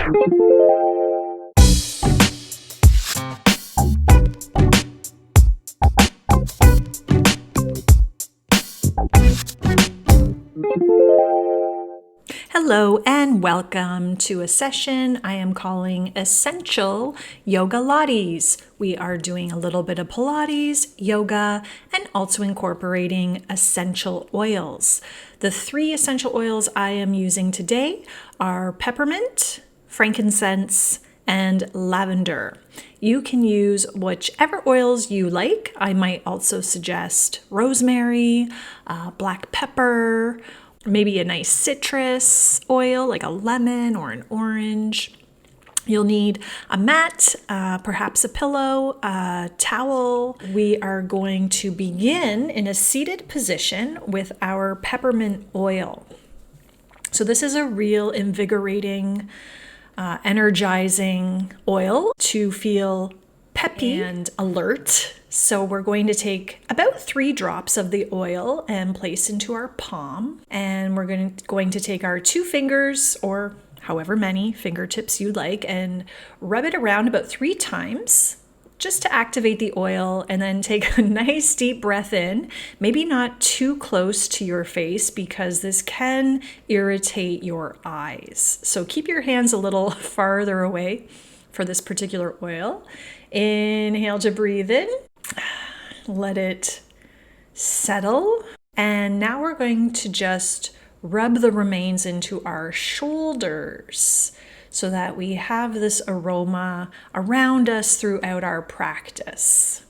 Hello and welcome to a session I am calling Essential Yogalates. We are doing a little bit of Pilates, yoga, and also incorporating essential oils. The 3 essential oils I am using today are peppermint, frankincense, and lavender. You can use whichever oils you like. I might also suggest rosemary, black pepper, maybe a nice citrus oil like a lemon or an orange. You'll need a mat, perhaps a pillow, a towel. We are going to begin in a seated position with our peppermint oil. So this is a real invigorating, energizing oil to feel peppy and alert. So we're going to take about 3 drops of the oil and place into our palm. And we're going to take our 2 fingers, or however many fingertips you like, and rub it around about 3 times just to activate the oil, and then take a nice deep breath in, maybe not too close to your face because this can irritate your eyes. So keep your hands a little farther away for this particular oil. Inhale to breathe in. Let it settle. And now we're going to just rub the remains into our shoulders so that we have this aroma around us throughout our practice.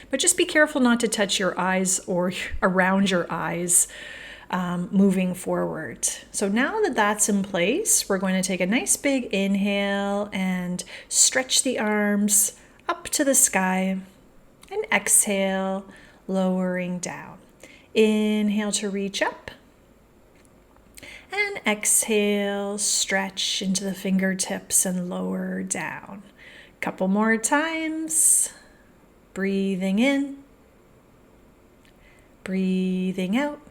But just be careful not to touch your eyes or around your eyes moving forward. So now that that's in place, we're going to take a nice big inhale and stretch the arms up to the sky, and exhale, lowering down. Inhale to reach up, and exhale, stretch into the fingertips and lower down. Couple more times. Breathing in, breathing out,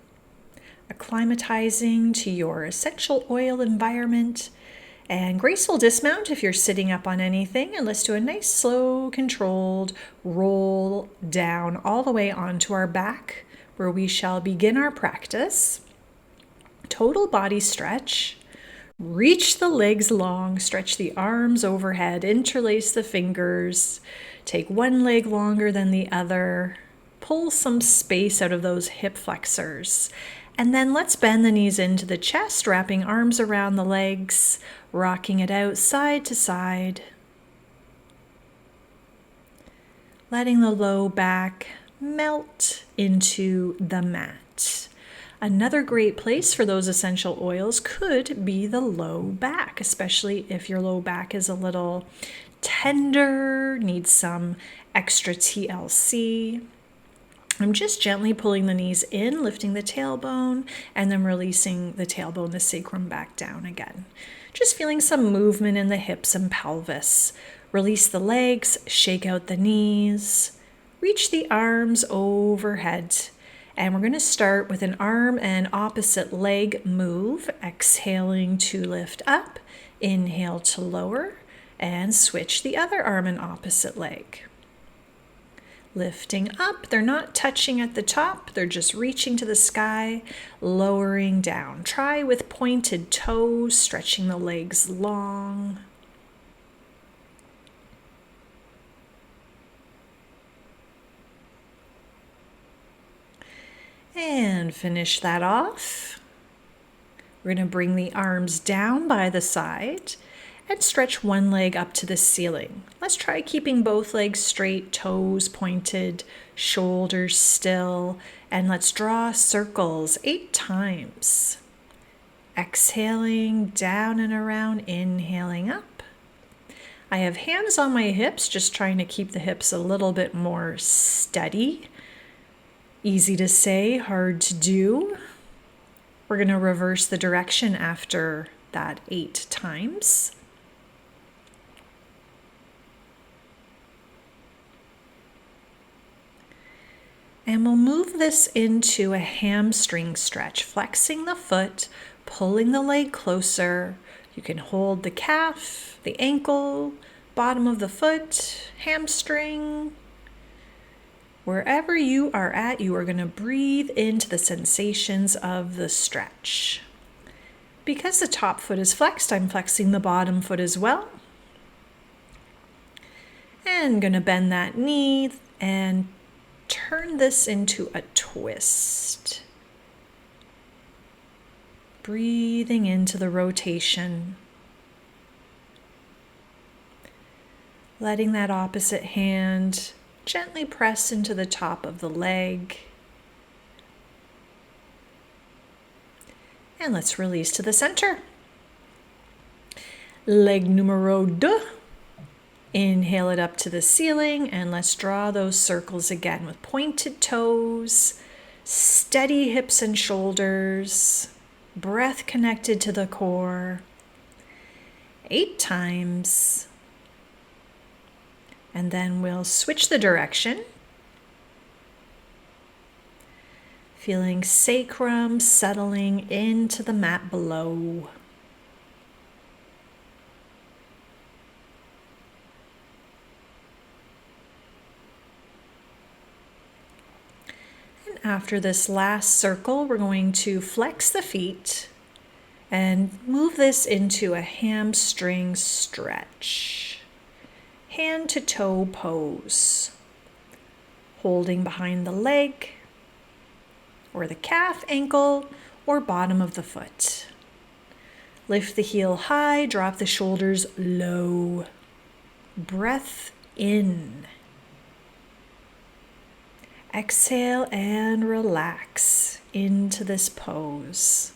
acclimatizing to your essential oil environment. And graceful dismount if you're sitting up on anything, and let's do a nice slow controlled roll down all the way onto our back, where we shall begin our practice. Total body stretch. Reach the legs long, stretch the arms overhead, interlace the fingers, take one leg longer than the other, pull some space out of those hip flexors. And then let's bend the knees into the chest, wrapping arms around the legs, rocking it out side to side. Letting the low back melt into the mat. Another great place for those essential oils could be the low back, especially if your low back is a little tender, needs some extra TLC. I'm just gently pulling the knees in, lifting the tailbone, and then releasing the tailbone, the sacrum, back down again. Just feeling some movement in the hips and pelvis. Release the legs, shake out the knees, reach the arms overhead. And we're going to start with an arm and opposite leg move, exhaling to lift up, inhale to lower, and switch the other arm and opposite leg. Lifting up, they're not touching at the top, they're just reaching to the sky, lowering down. Try with pointed toes, stretching the legs long. And finish that off. We're going to bring the arms down by the side and stretch one leg up to the ceiling. Let's try keeping both legs straight, toes pointed, shoulders still, and let's draw circles 8 times. Exhaling down and around, inhaling up. I have hands on my hips, just trying to keep the hips a little bit more steady. Easy to say, hard to do. We're going to reverse the direction after that 8 times. And we'll move this into a hamstring stretch, flexing the foot, pulling the leg closer, You can hold the calf, the ankle, bottom of the foot, hamstring. Wherever you are at, you are going to breathe into the sensations of the stretch. Because the top foot is flexed, I'm flexing the bottom foot as well. And going to bend that knee and turn this into a twist. Breathing into the rotation. Letting that opposite hand gently press into the top of the leg. And let's release to the center. Leg numero 2. Inhale it up to the ceiling, and let's draw those circles again with pointed toes, steady hips and shoulders, breath connected to the core. 8 times. And then we'll switch the direction. Feeling sacrum settling into the mat below. And after this last circle, we're going to flex the feet and move this into a hamstring stretch. Hand to toe pose. Holding behind the leg, or the calf, ankle, or bottom of the foot. Lift the heel high, drop the shoulders low. Breath in. Exhale and relax into this pose.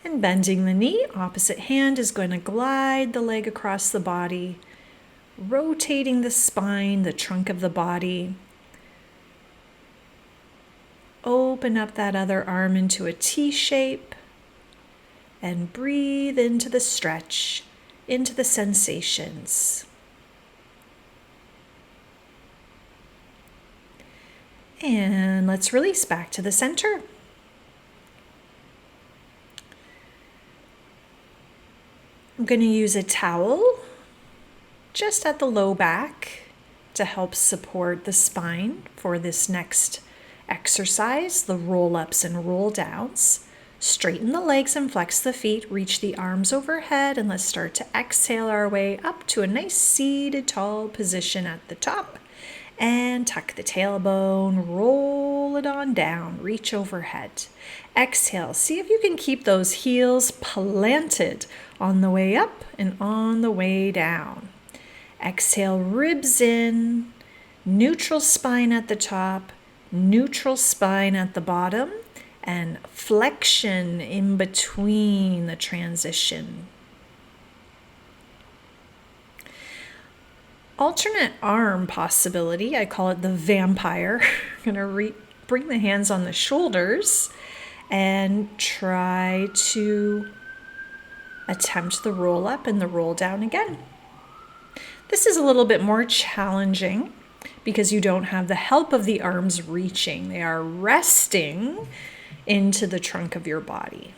And bending the knee, opposite hand is going to glide the leg across the body, rotating the spine, the trunk of the body. Open up that other arm into a T shape and breathe into the stretch, into the sensations. And let's release back to the center. I'm going to use a towel just at the low back to help support the spine for this next exercise, the roll-ups and roll-downs. Straighten the legs and flex the feet, reach the arms overhead, and let's start to exhale our way up to a nice seated tall position at the top. And tuck the tailbone, roll it on down, reach overhead. Exhale, see if you can keep those heels planted on the way up and on the way down. Exhale, ribs in, neutral spine at the top, neutral spine at the bottom, and flexion in between the transition. Alternate arm possibility, I call it the vampire. I'm going to bring the hands on the shoulders and try to attempt the roll up and the roll down again. This is a little bit more challenging because you don't have the help of the arms reaching. They are resting into the trunk of your body.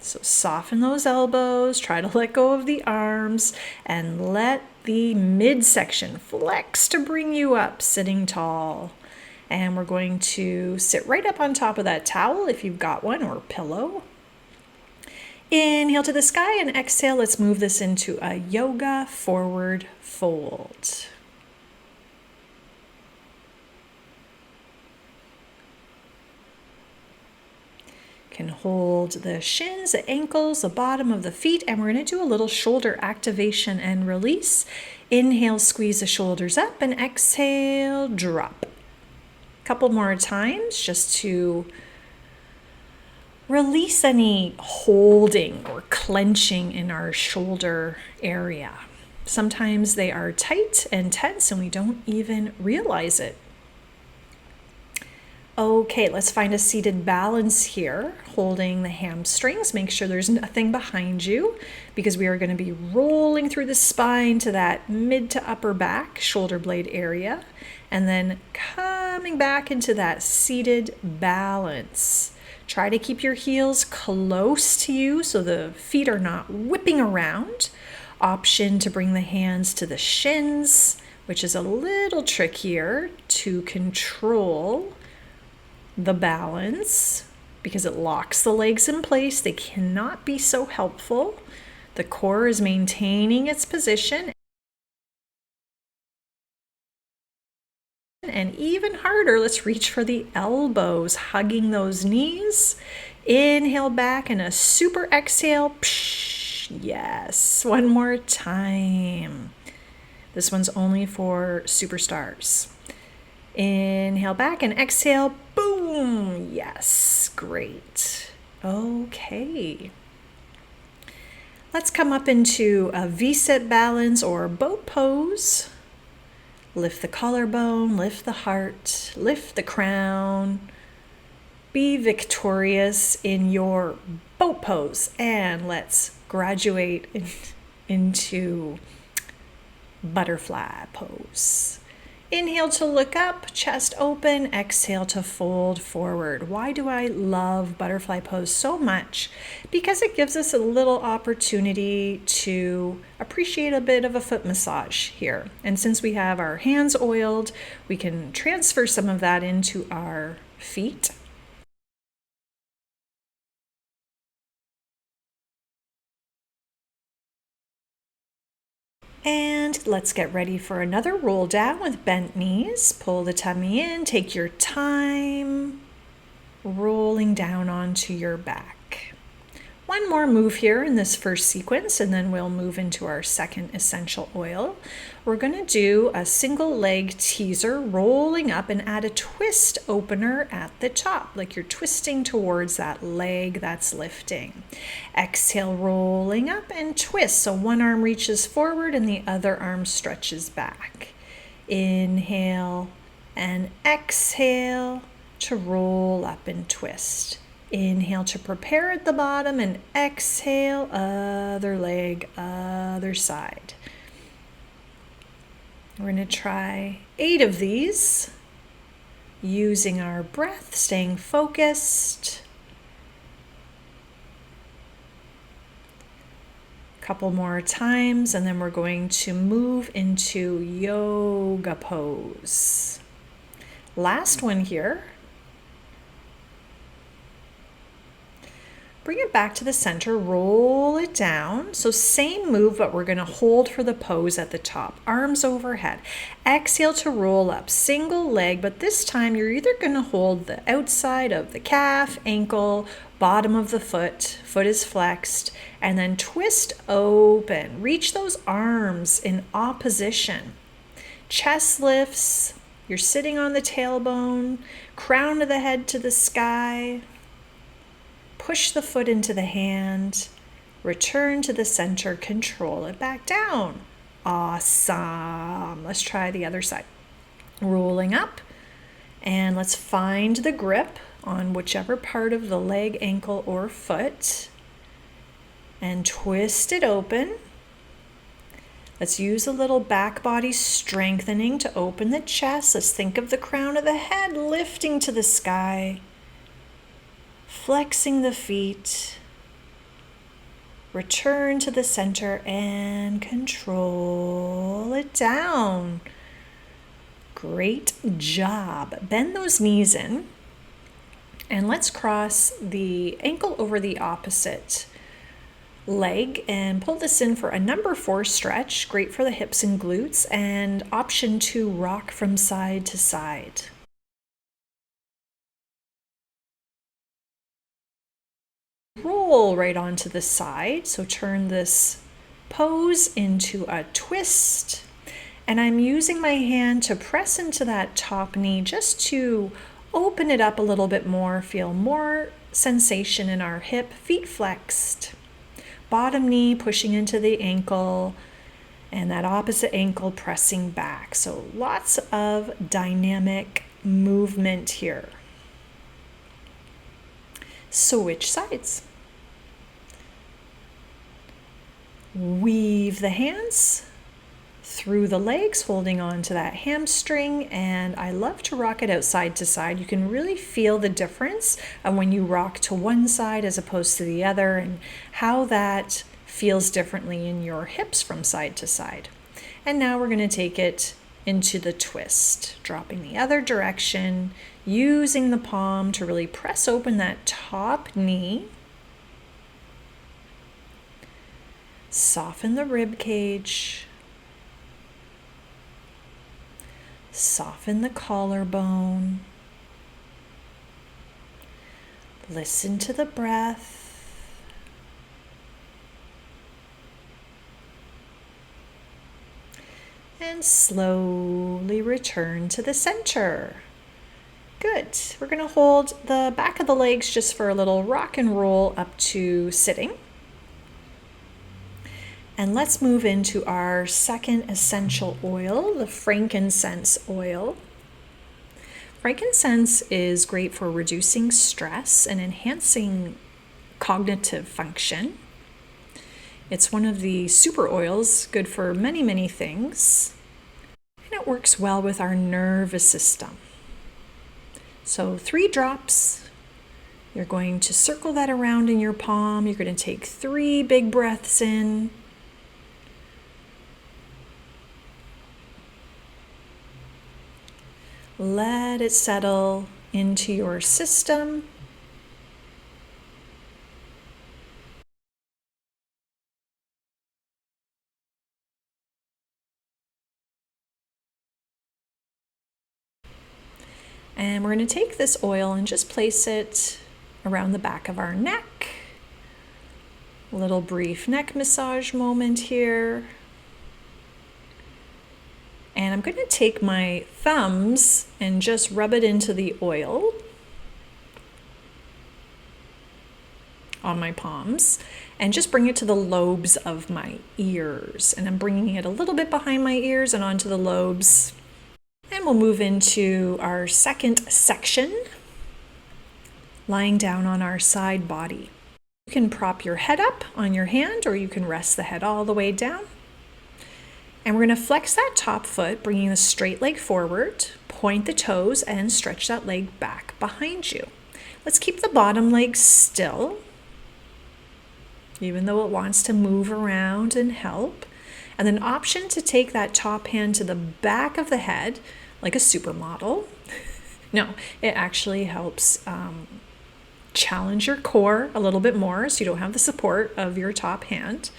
So soften those elbows, try to let go of the arms, and let the midsection flex to bring you up, sitting tall. And we're going to sit right up on top of that towel if you've got one, or pillow. Inhale to the sky and exhale. Let's move this into a yoga forward fold. Can hold the shins, the ankles, the bottom of the feet, and we're going to do a little shoulder activation and release. Inhale, squeeze the shoulders up, and exhale, drop. Couple more times just to release any holding or clenching in our shoulder area. Sometimes they are tight and tense and we don't even realize it. Okay, let's find a seated balance here, holding the hamstrings. Make sure there's nothing behind you because we are going to be rolling through the spine to that mid to upper back shoulder blade area. And then coming back into that seated balance. Try to keep your heels close to you so the feet are not whipping around. Option to bring the hands to the shins, which is a little trickier to control the balance because it locks the legs in place. They cannot be so helpful. The core is maintaining its position. And even harder, let's reach for the elbows, hugging those knees. Inhale back and a super exhale. Psh, yes, one more time. This one's only for superstars. Inhale back and exhale. Boom. Yes, great. Okay. Let's come up into a V-sit balance or boat pose. Lift the collarbone, lift the heart, lift the crown. Be victorious in your boat pose. And let's graduate into butterfly pose. Inhale to look up, chest open, exhale to fold forward. Why do I love butterfly pose so much? Because it gives us a little opportunity to appreciate a bit of a foot massage here. And since we have our hands oiled, we can transfer some of that into our feet. And let's get ready for another roll down with bent knees. Pull the tummy in, take your time, rolling down onto your back. One more move here in this first sequence, and then we'll move into our second essential oil. We're going to do a single leg teaser, rolling up, and add a twist opener at the top, like you're twisting towards that leg that's lifting. Exhale, rolling up and twist. So one arm reaches forward and the other arm stretches back. Inhale and exhale to roll up and twist. Inhale to prepare at the bottom and exhale, other leg, other side. We're going to try 8 of these using our breath, staying focused. Couple more times, and then we're going to move into yoga pose. Last one here. Bring it back to the center, roll it down. So same move, but we're going to hold for the pose at the top. Arms overhead. Exhale to roll up, single leg, but this time you're either going to hold the outside of the calf, ankle, bottom of the foot is flexed, and then twist open. Reach those arms in opposition. Chest lifts, you're sitting on the tailbone, crown of the head to the sky. Push the foot into the hand, return to the center, control it back down. Awesome. Let's try the other side. Rolling up, and let's find the grip on whichever part of the leg, ankle, or foot, and twist it open. Let's use a little back body strengthening to open the chest. Let's think of the crown of the head lifting to the sky. Flexing the feet, return to the center and control it down. Great job. Bend those knees in and let's cross the ankle over the opposite leg and pull this in for a number 4 stretch. Great for the hips and glutes, and option 2, rock from side to side. Roll right onto the side, so turn this pose into a twist, and I'm using my hand to press into that top knee just to open it up a little bit more, feel more sensation in our hip, feet flexed, bottom knee pushing into the ankle, and that opposite ankle pressing back. So lots of dynamic movement here. Switch sides. Weave the hands through the legs, holding on to that hamstring, and I love to rock it out side to side. You can really feel the difference when you rock to one side as opposed to the other, and how that feels differently in your hips from side to side. And now we're going to take it into the twist, dropping the other direction, using the palm to really press open that top knee. Soften the rib cage. Soften the collarbone. Listen to the breath. And slowly return to the center. Good. We're going to hold the back of the legs just for a little rock and roll up to sitting. And let's move into our second essential oil, the frankincense oil. Frankincense is great for reducing stress and enhancing cognitive function. It's one of the super oils, good for many, many things. And it works well with our nervous system. So 3 drops. You're going to circle that around in your palm. You're going to take 3 big breaths in. Let it settle into your system. And we're going to take this oil and just place it around the back of our neck. A little brief neck massage moment here. And I'm going to take my thumbs and just rub it into the oil on my palms and just bring it to the lobes of my ears. And I'm bringing it a little bit behind my ears and onto the lobes. And we'll move into our second section, lying down on our side body. You can prop your head up on your hand, or you can rest the head all the way down. And we're going to flex that top foot, bringing the straight leg forward, point the toes, and stretch that leg back behind you. Let's keep the bottom leg still, even though it wants to move around and help. And then option to take that top hand to the back of the head, like a supermodel. No, it actually helps challenge your core a little bit more so you don't have the support of your top hand.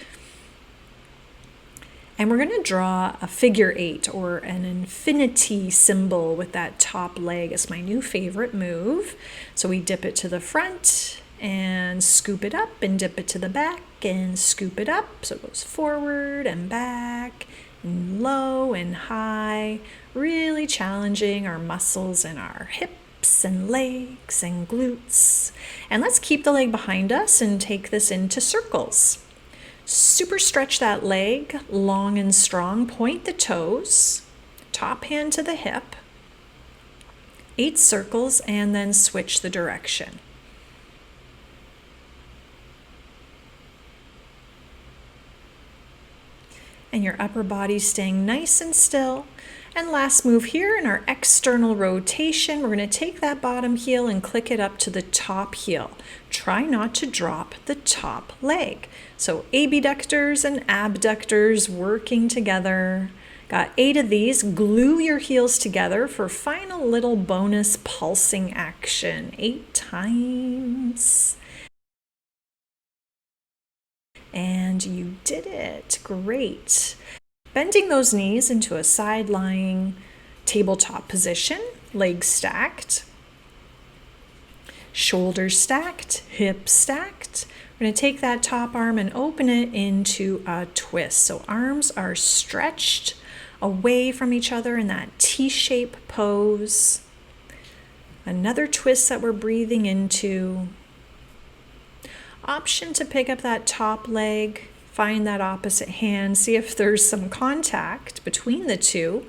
And we're going to draw a figure 8 or an infinity symbol with that top leg. It's my new favorite move. So we dip it to the front and scoop it up and dip it to the back and scoop it up. So it goes forward and back and low and high, really challenging our muscles in our hips and legs and glutes. And let's keep the leg behind us and take this into circles. Super stretch that leg long and strong. Point the toes, top hand to the hip, 8 circles, and then switch the direction. And your upper body staying nice and still. And last move here in our external rotation, we're going to take that bottom heel and click it up to the top heel. Try not to drop the top leg. So abductors and abductors working together. Got 8 of these. Glue your heels together for final little bonus pulsing action. 8 times. And you did it. Great. Bending those knees into a side-lying tabletop position, legs stacked, shoulders stacked, hips stacked. We're going to take that top arm and open it into a twist. So arms are stretched away from each other in that T-shape pose. Another twist that we're breathing into. Option to pick up that top leg. Find that opposite hand, see if there's some contact between the two,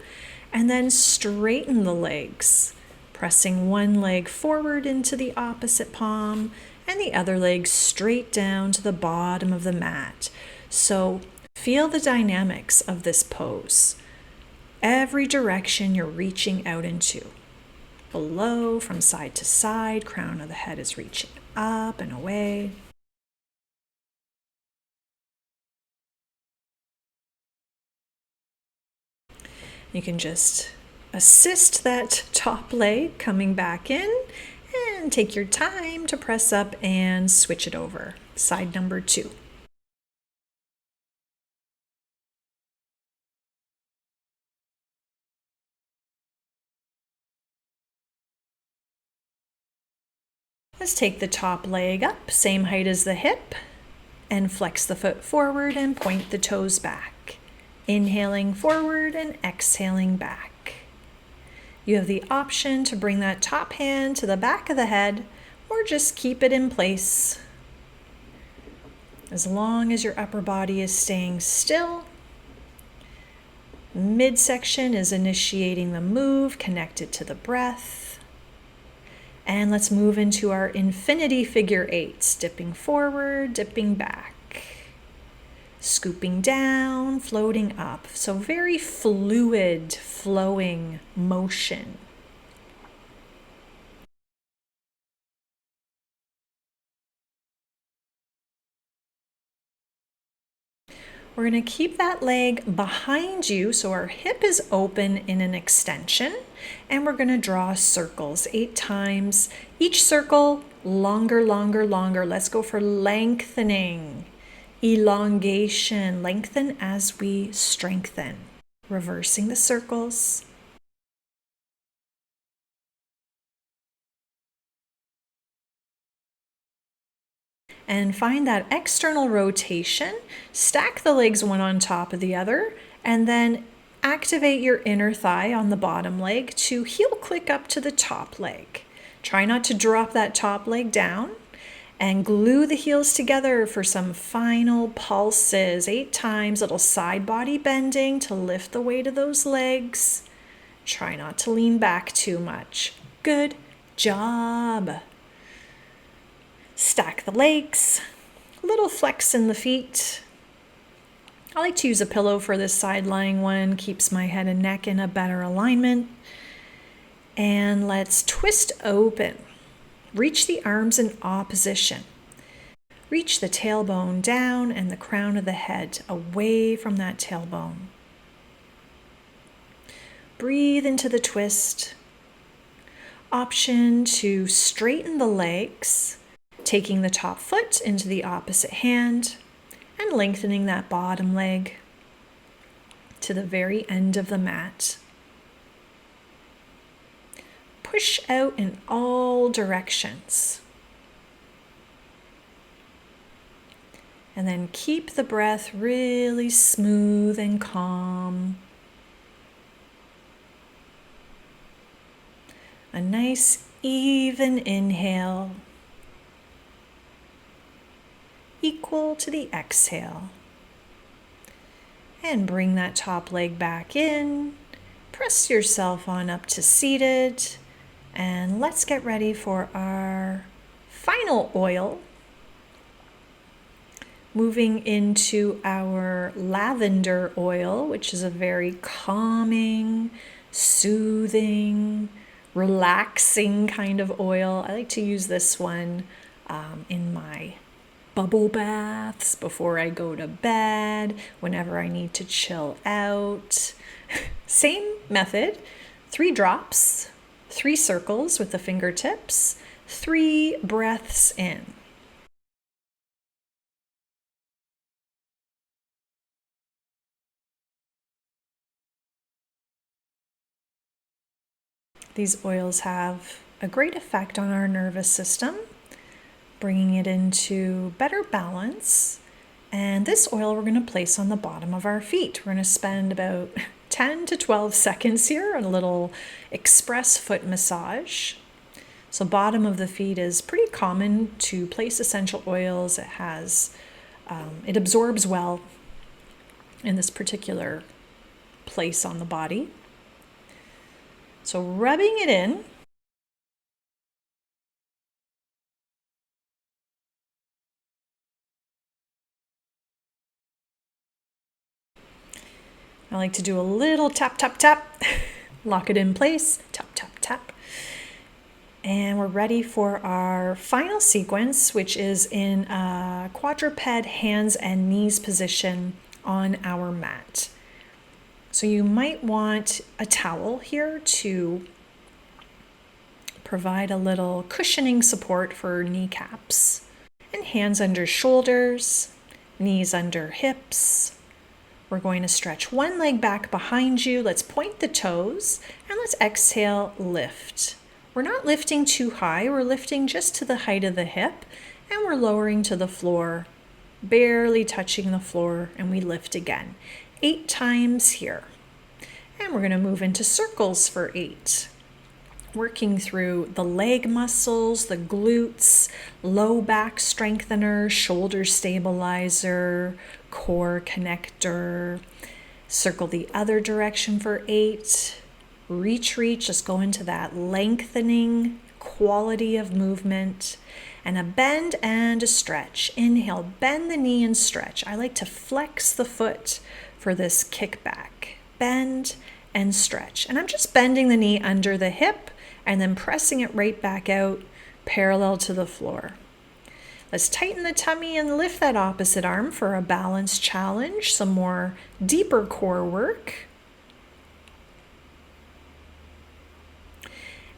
and then straighten the legs, pressing one leg forward into the opposite palm and the other leg straight down to the bottom of the mat. So Feel the dynamics of this pose. Every direction you're reaching out into. Below, from side to side, crown of the head is reaching up and away. You can just assist that top leg coming back in and take your time to press up and switch it over. Side number 2. Let's take the top leg up, same height as the hip, and flex the foot forward and point the toes back. Inhaling forward and exhaling back. You have the option to bring that top hand to the back of the head or just keep it in place. As long as your upper body is staying still, midsection is initiating the move, connected to the breath. And let's move into our infinity figure 8s, dipping forward, dipping back, scooping down, floating up. So very fluid, flowing motion. We're going to keep that leg behind you so our hip is open in an extension, and we're going to draw circles 8 times. Each circle longer, longer, longer. Let's go for lengthening, elongation, lengthen as we strengthen. Reversing the circles. And find that external rotation. Stack the legs one on top of the other, and then activate your inner thigh on the bottom leg to heel click up to the top leg. Try not to drop that top leg down, and glue the heels together for some final pulses. 8 times, little side body bending to lift the weight of those legs. Try not to lean back too much. Good job. Stack the legs, little flex in the feet. I like to use a pillow for this side lying one, keeps my head and neck in a better alignment. And let's twist open. Reach the arms in opposition. Reach the tailbone down and the crown of the head away from that tailbone. Breathe into the twist. Option to straighten the legs, taking the top foot into the opposite hand and lengthening that bottom leg to the very end of the mat. Push out in all directions. And then keep the breath really smooth and calm. A nice even inhale, equal to the exhale. And bring that top leg back in. Press yourself on up to seated. And let's get ready for our final oil. Moving into our lavender oil, which is a very calming, soothing, relaxing kind of oil. I like to use this one in my bubble baths before I go to bed, whenever I need to chill out. Same method, 3 drops, 3 circles with the fingertips, 3 breaths in. These oils have a great effect on our nervous system, bringing it into better balance. And this oil we're going to place on the bottom of our feet. We're going to spend about 10 to 12 seconds here on a little express foot massage. So bottom of the feet is pretty common to place essential oils. It absorbs well in this particular place on the body. So rubbing it in. I like to do a little tap, tap, tap, lock it in place, tap, tap, tap. And we're ready for our final sequence, which is in a quadruped hands and knees position on our mat. So you might want a towel here to provide a little cushioning support for kneecaps. And hands under shoulders, knees under hips. We're going to stretch one leg back behind you. Let's point the toes and let's exhale, lift. We're not lifting too high, we're lifting just to the height of the hip and we're lowering to the floor, barely touching the floor, and we lift again. 8 times here. And we're going to move into circles for 8. Working through the leg muscles, the glutes, low back strengthener, shoulder stabilizer, core connector. Circle the other direction for 8. Reach, just go into that lengthening quality of movement. And a bend and a stretch. Inhale, bend the knee and stretch. I like to flex the foot for this kickback. Bend and stretch. And I'm just bending the knee under the hip and then pressing it right back out parallel to the floor. Let's tighten the tummy and lift that opposite arm for a balance challenge, some more deeper core work.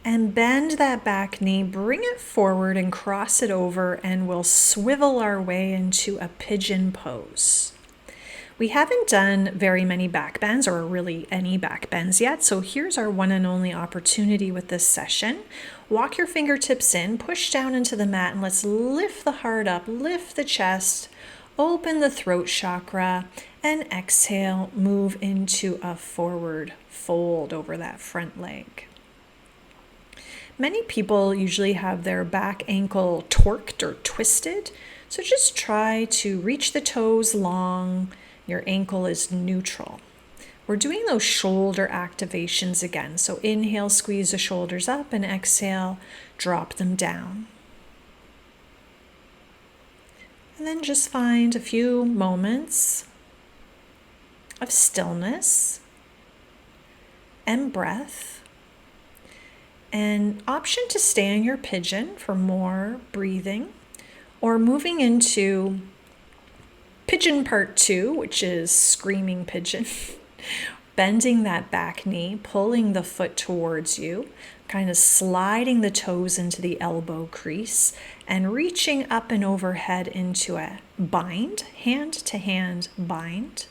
And bend that back knee, bring it forward and cross it over, and we'll swivel our way into a pigeon pose. We haven't done very many back bends or really any back bends yet, so here's our one and only opportunity with this session. Walk your fingertips in, push down into the mat, and let's lift the heart up, lift the chest, open the throat chakra, and exhale, move into a forward fold over that front leg. Many people usually have their back ankle torqued or twisted, so just try to reach the toes long. Your ankle is neutral. We're doing those shoulder activations again. So inhale, squeeze the shoulders up, and exhale, drop them down. And then just find a few moments of stillness and breath. An option to stay in your pigeon for more breathing, or moving into pigeon part 2, which is screaming pigeon. Bending that back knee, pulling the foot towards you, kind of sliding the toes into the elbow crease, and reaching up and overhead into a bind, hand to hand bind.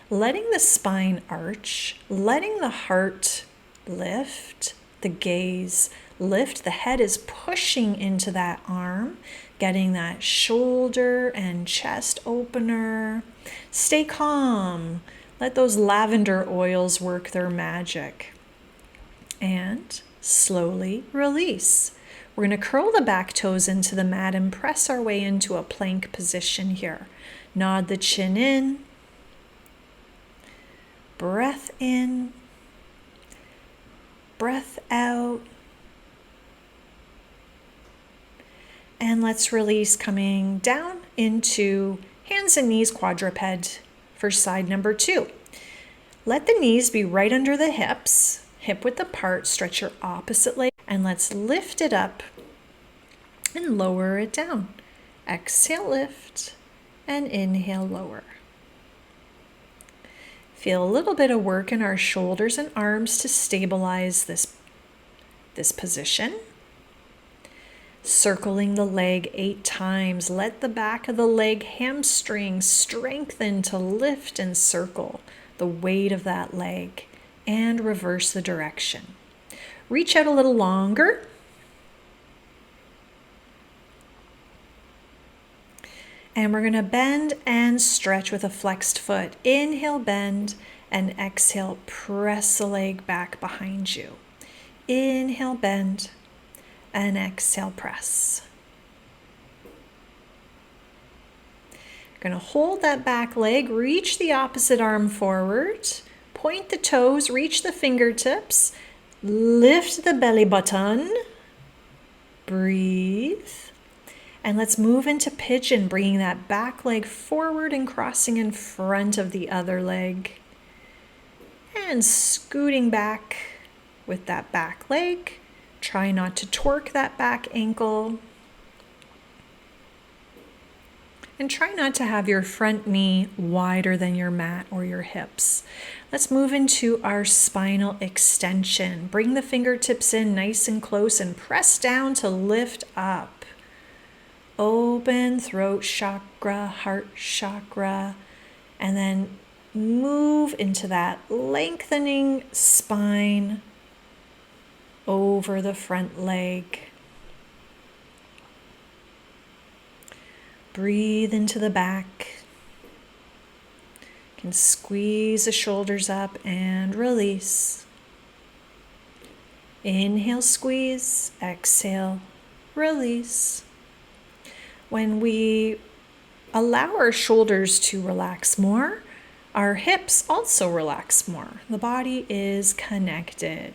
Letting the spine arch, letting the heart lift, the gaze lift, the head is pushing into that arm, getting that shoulder and chest opener. Stay calm. Let those lavender oils work their magic. And slowly release. We're going to curl the back toes into the mat and press our way into a plank position here. Nod the chin in. Breath in. Breath out. And let's release, coming down into hands and knees quadruped for side number 2. Let the knees be right under the hips, hip width apart, stretch your opposite leg, and let's lift it up and lower it down. Exhale, lift, and inhale, lower. Feel a little bit of work in our shoulders and arms to stabilize this position. Circling the leg 8 times. Let the back of the leg hamstring strengthen to lift and circle the weight of that leg, and reverse the direction. Reach out a little longer. And we're going to bend and stretch with a flexed foot. Inhale, bend, and exhale, press the leg back behind you. Inhale, bend, and exhale, press. Going to hold that back leg, reach the opposite arm forward, point the toes, reach the fingertips, lift the belly button, breathe. And let's move into pigeon, bringing that back leg forward and crossing in front of the other leg. And scooting back with that back leg. Try not to torque that back ankle. And try not to have your front knee wider than your mat or your hips. Let's move into our spinal extension. Bring the fingertips in nice and close and press down to lift up. Open throat chakra, heart chakra, and then move into that lengthening spine over the front leg. Breathe into the back. You can squeeze the shoulders up and release. Inhale, squeeze. Exhale, release. When we allow our shoulders to relax more, our hips also relax more. The body is connected.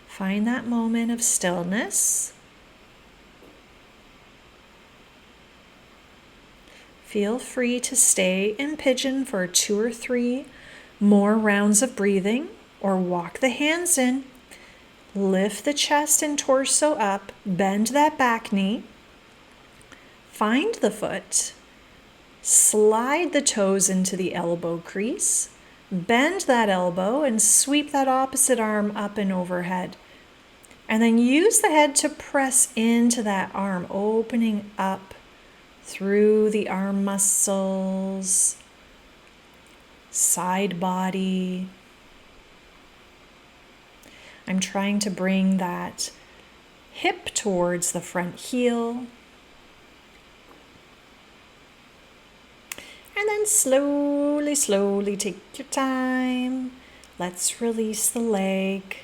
Find that moment of stillness. Feel free to stay in pigeon for 2 or 3 more rounds of breathing, or walk the hands in. Lift the chest and torso up, bend that back knee. Find the foot. Slide the toes into the elbow crease. Bend that elbow and sweep that opposite arm up and overhead. And then use the head to press into that arm, opening up through the arm muscles, side body. I'm trying to bring that hip towards the front heel. And then slowly, slowly take your time. Let's release the leg.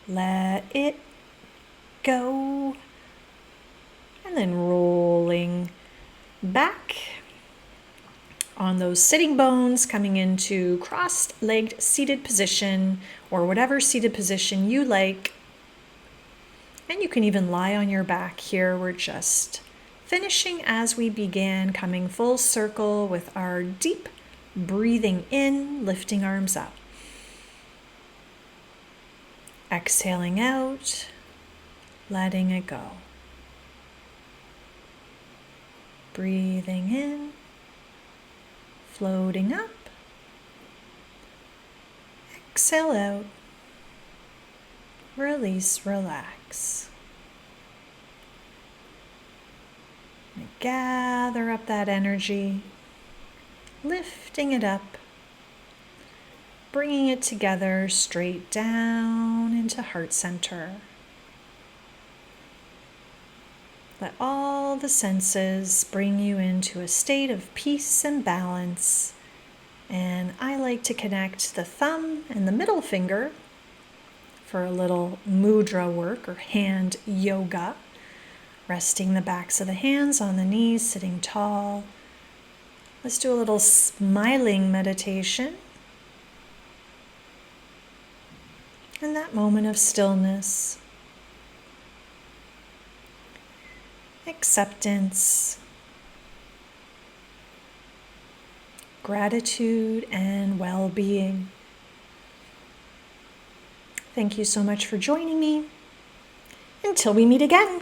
Let it go. And then rolling back on those sitting bones, coming into cross-legged seated position, or whatever seated position you like. And you can even lie on your back here. We're just finishing as we began, coming full circle with our deep breathing in, lifting arms up. Exhaling out, letting it go. Breathing in, floating up. Exhale out. Release, relax. And gather up that energy, lifting it up, bringing it together straight down into heart center. Let all the senses bring you into a state of peace and balance. And I like to connect the thumb and the middle finger for a little mudra work or hand yoga. Resting the backs of the hands on the knees, sitting tall. Let's do a little smiling meditation. And that moment of stillness. Acceptance. Gratitude and well-being. Thank you so much for joining me. Until we meet again.